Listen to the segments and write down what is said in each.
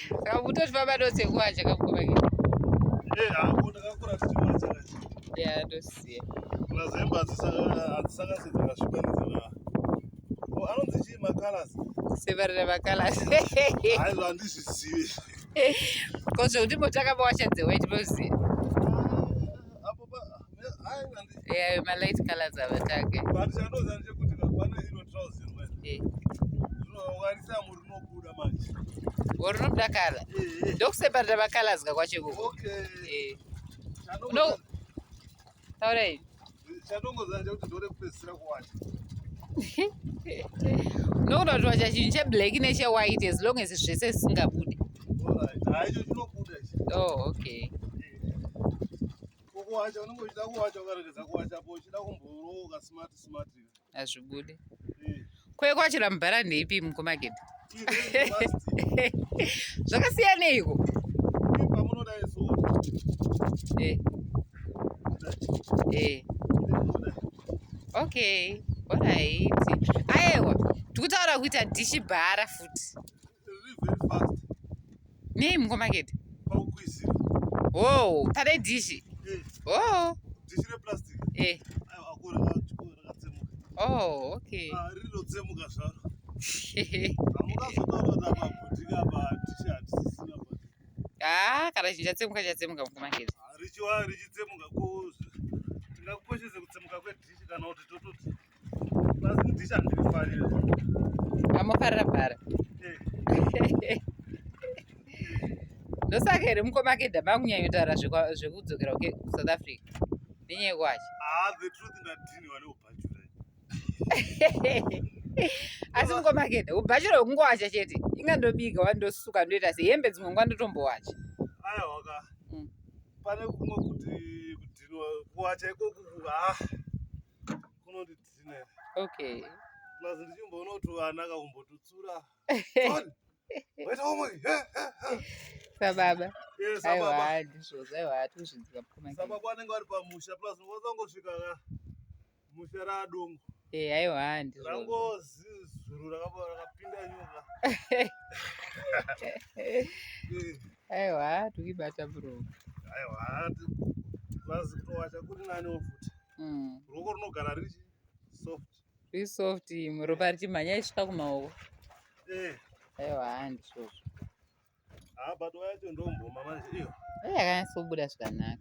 Saka mutofamba ndotsenguva chakamukomake. Yeah, ndosiya. Separate macolors. Because you didn't talk about the white rose. Yeah, my light colors are attacking. Or not the color. Don't separate my colors. What you go? Okay. No. All right. No, not what you should black in a white as long as she says Singapore. Oh, okay. That's good. Kwekuachira mubhara ndeipi mukomaketi zvakasiyaneiko okay alright aiwa tikutaura kuita dhishi bhara futi nei mukomaketi oh pane dhishi oh oh okay kana chingatsemuka chatsemuka mukomaketi amofarira bhara ndosaka here mukomaketi hamangunyanyotaura zvekudzokera South Africa nenyaya yekwacha asi mukomaketi ubhachiro wekungowacha chete ingandobika wandosuka ndoita sehembe dzimwe nguva ndotombowacha pane kumwe kudhinwa kuwacha ikoku kunondidhinera okay plazi ndichimboona kuti vana kakumbotutsura waita omwe sababa aiwa ndizvozvo aiwa tozvinzika sababa vanenge vari pamusha plazi ngosangosvika musha radongo aiwa ndizvo rangozi zuru rakapinda nyoka aiwa tukibata bro aiwa plazi kutowacha kuri naniwo futi ruoko runogara riri soft ropa richimhanya isvika kumaoko aiwa ndizvozvo bato yacho ndomboma manje iyo yakanyatsobuda zvakanaka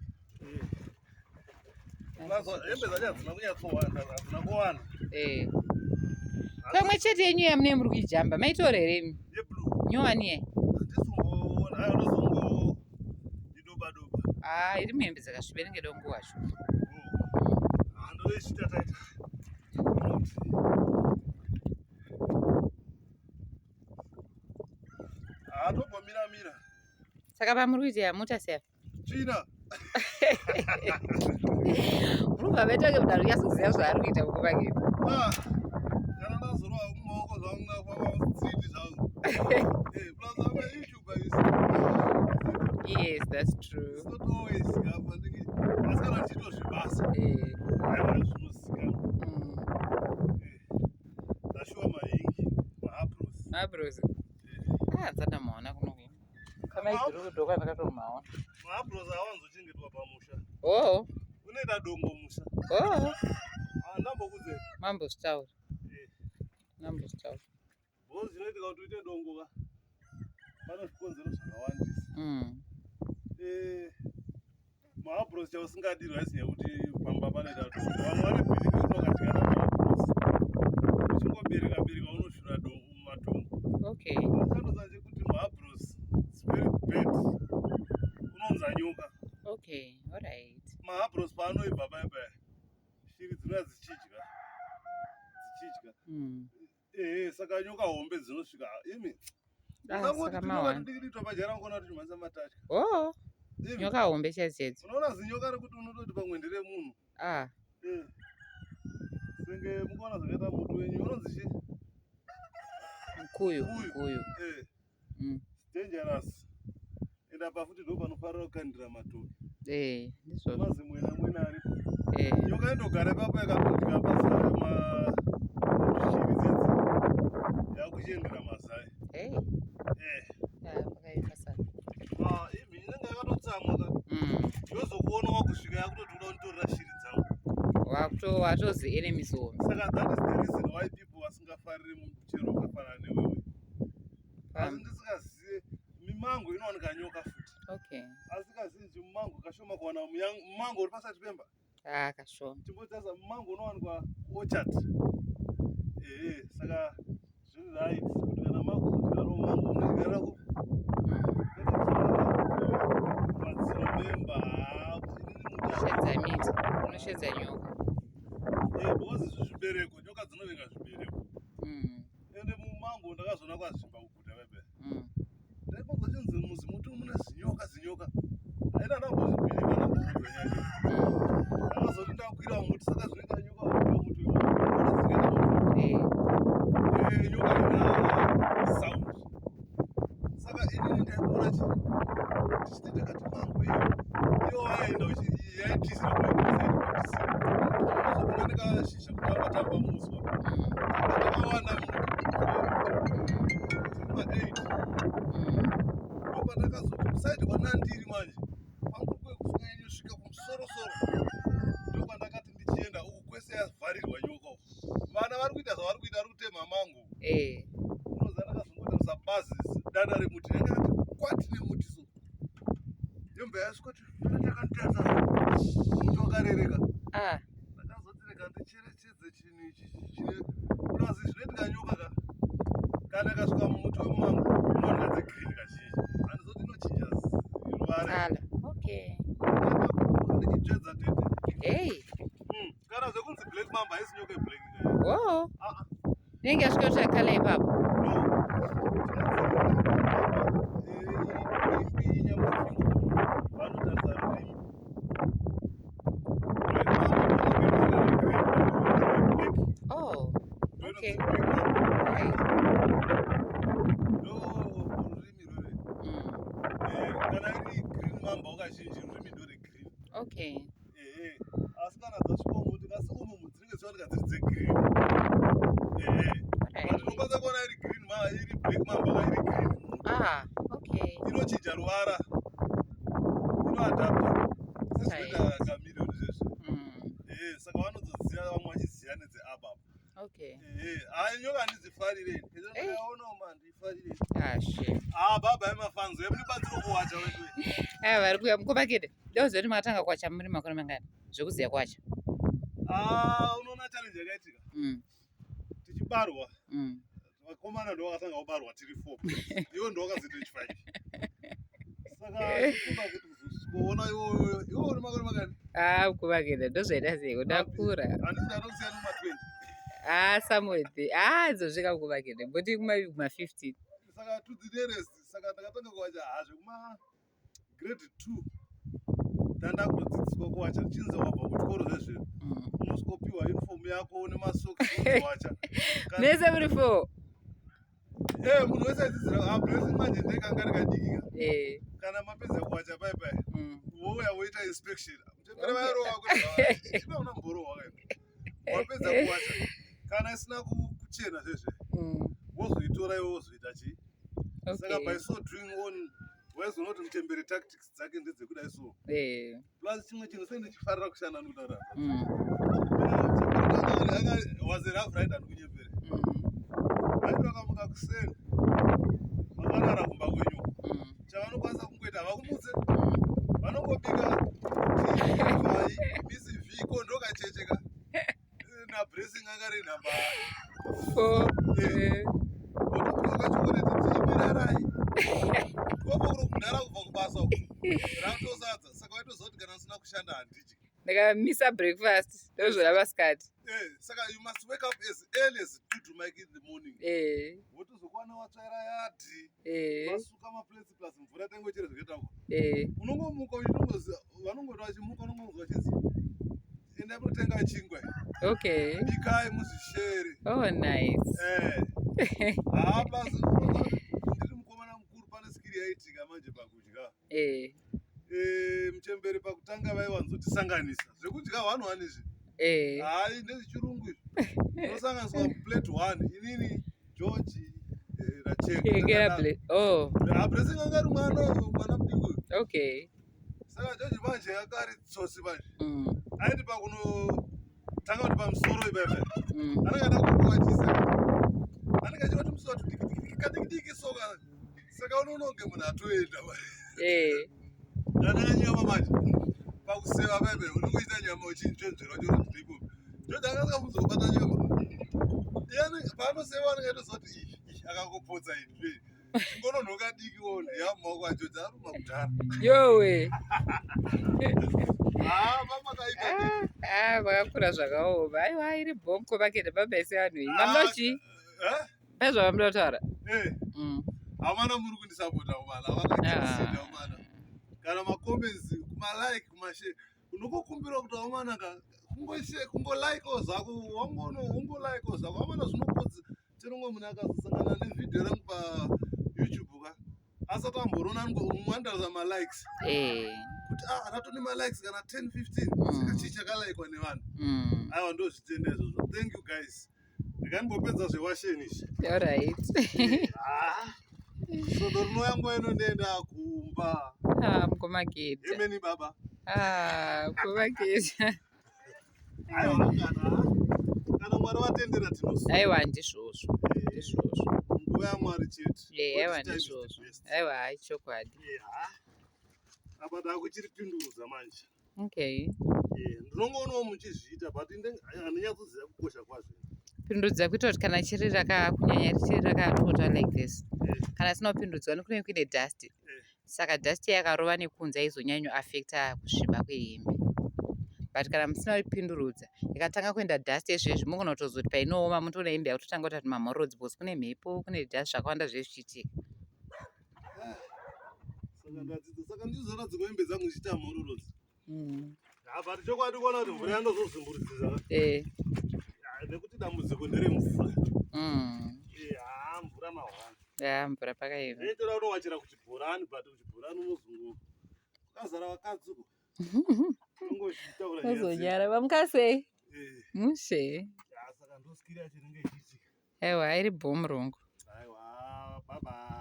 hembe dzacho hadzina kunyatsowanda hadzina kuwanda pamwe chete yenyu yamune muri kuijamba maitora here nyowani ye handisumboona hayo ndozongo idobadoba iri muhembe dzakasvibenenge dongo wacho ndoichitataita tombomira saka pamuri kuita yamuta sefa china murubva vaitoke mudaro yasoziva zvaari kuita mukomaketi kana ndazorwa mumaoko zvangu nakwavatsidi zvangu yes that's true it's not always gamba ndingi asi kana ndichitozvibasa aiwa zvinozikana ndashuwa mahingi maapros nzanda maona kunoku kamaizirokudhoka ndakatomaona maapros awanzochengetwa pamusha unoita dongo musha ndambokudze mambozvitaura bhozi zvinoitika kuti uite dongo ka pane zvikonzero zvakawandisa maapros chausingadiri vaisinya kuti pamba panoita dongo vamwe vane bhiriki kutokatikana maapros uchingobereka unoshura matombo chandosache kuti maapros very bad unonza nyoka maapros paanoibva paya shiri dzinouya dzichidya saka nyoka hombe dzinosvika imi ndikitopa jara ngona kuti mhanza matatya nyoka hombe chedzedzo unoona zinyoka rekuti unototi pamwe ndire munhu senge mukaona zvakaita mutu wenyu unonzi chii mkuyu dangerous kuenda pafuti ndo panofarira kukandira matoki. Ndizvo. Mazi mwena ari. Nyoka indogara ipapo yakatodya basa mashiri dzedzi. Yakuchiendera mazai. Pakaita sana. Imi inenge yakatotsamwa. Yozokuona wakusvika yakutotoda kunitorera shiri dzangu. Watozi enemies home. Saka that is the reason why people vasingafariri muchero wakafanana newewe. Asi ndisingazive mimango inowanika nyoka futi. Asi kazhinji mumango kashoma kuwana mumango uri pasati pemba. Kashoma. Chimbotasa mumango unowanikwa orchard. Saka zviri right kuti kana makuzogara mumango unogarira ku madziro memba shedza miti unoshedza nyoka. Because zvibereko nyoka dzinovenga zvibereko. Ende mumango ndakazoona kwazvimba kuguta pepe. Ndaipozochinzi muzi muti mune zinyoka. Haina ndambozvibhiliva ndambozvonyanya. Ndakazoti ndakwira muti saka zvinoita nyoka wakwira muti uyu. Nyoka ina sound. Saka inini ndaiona ndichiti ndakati mango iyo yaenda yaitizira kune ndikashisha kutamba muswa. Ndakawana ndopa ndakazoti kusaidi kwanandiri manje pangu kwekufunga yenyu svika kumusoro-soro ndopa ndakati ndichienda uku kwese yavharirwa nyoka uku. Vana vari kuita zvavari kuita, vari kutema mango. Unoziva ndakazongotarisa bazi danda remuti ndakati kwati nemuti so yomba yasvikoti ndatakanditarisa muti wakarereka. Ndakazoti rega ndicherechedze chinhu ichi chine purazi zvinoitika nyoka ka kana kasvika mumuti wemumango unowanika dzegirini kazhinji handizoti inochinja ruvara ndichidzvedza tete kana zvekunzi black mamba haisi nyoka yeblack inenge yasvika kuti yakala ipapo. Asi kana dzasvika muti kasi umu mudzinenge dziwanika dziri dzegirini. Ndinokwanisa kuona iri green iri black mamba iri green. Inochinja ruvara. Inoadapta. Sezvinoita kamiliyoni zvezvo. Saka vanozoziva vamwe vachiziva nedzeababa. Hayi nyoka handidzifarirei. Ndakaonawo ma handifarirei. Baba yemafanzo yemunibatsiro kuwacha wedu. Vari kuuya mukobakede. Ndozoti makatanga kwacha muri makore mangani zvokuziya kwacha. Unoona challenge yakaitika. Tichibarwa. Vakomana ndo vakatanga kubarwa tiri 4. Iwo ndo wakazoita 5. Saka kuba kuti uzosvikoona iwo uri makore mangani. Mukobakede ndozvaita seko ndakura. Handisi ndatosiyana muma 20. Somewhere. Dzosvika mukobakede mboti kuma 15. Saka to the nearest. Saka ndakatanga kuwacha hazve kuma grade 2. Ndandakutodzidziswa kuwacha chinzi wabva kuchikoro zvezvedu unosvikopiwa uniform yako nemasoksi kuwacha. Mese muri 4. Munhu wese aidzidzira blessing manje ndekanga rikadikika. Kana mapedza kuwacha pai wouya woita inspection. Mutembere vairowa kuti chinoona mborowa wakaenda. Wapedza kuwacha kana isina kuchena zvezve wozoitora iwe wozoita chii. Saka by so doing on waizoona kuti mutembere tactics dzake ndedzekudai so. Plus chimwe chinhu sei ndichifarira kushanda nokutaura. Was a rough rider ndikunyepere. Vaitokamuka kuseni vakarara kumba kwenyu. Chavanokwanisa kungoita vakumutse. Vanongobika misi vhiko ndokachecheka. Na blessing angari namba 4. Wotokuka chokoleti chimirarai. Kuri kudhara kubva kubasa uku ratosadza saka waitozoti kana usina kushanda handiji ndakamisa breakfast ndozvona masikati. Saka you must wake up as early as 2 to make in the morning. Wotozokwana watsvaira yadhi masuka maplates plus mvura tangochera zvakaitako. Unongomuka uchinongoziva vanongoti vachimuka unongonzwa chizi enda kunotenga chingwa. Bikai muzvishere. Nice. Plus ndiri mukomana mukuru pane skiri yaitika manje pakudya. Muchemberi pakutanga vaiwanzotisanganisa zvekudya 1 izvi hai ndezvechirungu izvi unosanganiswa plate 1 inini George Blessing anga ari mwana mudiki saka George manje akari tsotsi manje aiti pakunotanga kuti pamusoro ipaipai anenge ada kukwatisa anenge achiroti musoro kadikidiki soka saka unononge munhu atoenda ndakanyama manje pakuseva paipai unongoita nyama uchinzvenzvera uchiroti ndipo George akasikafunza kubata nyama paanoseva anenge atozoti akangopodza izvi ngononoka diki wone yamaoko aJoji ari makudhara yowe vakakura zvakaoma aiwa iri bhongo vakenda pambaisi vanhu mamnochi aizvava munotaura hamana muri kundisapota umana avakaisida umana kana macomments kumalike kumashe unokokumbira kuti aumanaka kungolikewo zvako wangolikewo zvako hamana zvinopodza chirongwa munhu akazosangana nevhidhiyo rangu paYouTube ka asati amborona umwandaza malikes kuti ratone malikes kana 10-15 saka chii chakalikwa nevanhu aiwa ndozvitenda izvozvo. Thank you guys ndikanimbopedza zvewasheni izvi alright sodo rinoyangu inondienda kumba mukomaketa yemeni baba mukomaketa aiwa kana mwari watendera tinosu aiwa ndizvozvo nguva yaMwari chete aiwa ndizvozvo aiwa hai chokwadi apa ndakuchiri pindurudza manje okay ndinongoonawo muchizviita but handinyakuziva kukosha kwazvo pindurudza kuita kuti kana chiri kunyanya richiri rakatota like this kana sina kupindudzwa nekunenge kuine dust saka dust yakarova nekunze aizonyanyo affecta kusviba kwehembe but kana musina kupindurudza ikatanga kuenda dust izvezvi mugona kutozoti painooma mutoona hembe yakutotanga kuita kuti mamhorodzi because kune mhepo kune dust zvakawanda zvezvichiitika saka ndizoradzikwa hembe dzangu zvichiita mhororodzi but chokwadi kuona kuti mvura yandozozimburudzisa nekuti dambudziko nderemvura mvura mahwana mvura pakaiva netoda kutowachira kuchibhorani but kuchibhorani unozunguka ukazara vakadziko ozonyara vamukasei mushe saka ndosikira chinenge chichitika aiwa iri bhomurungu aiwa bye bye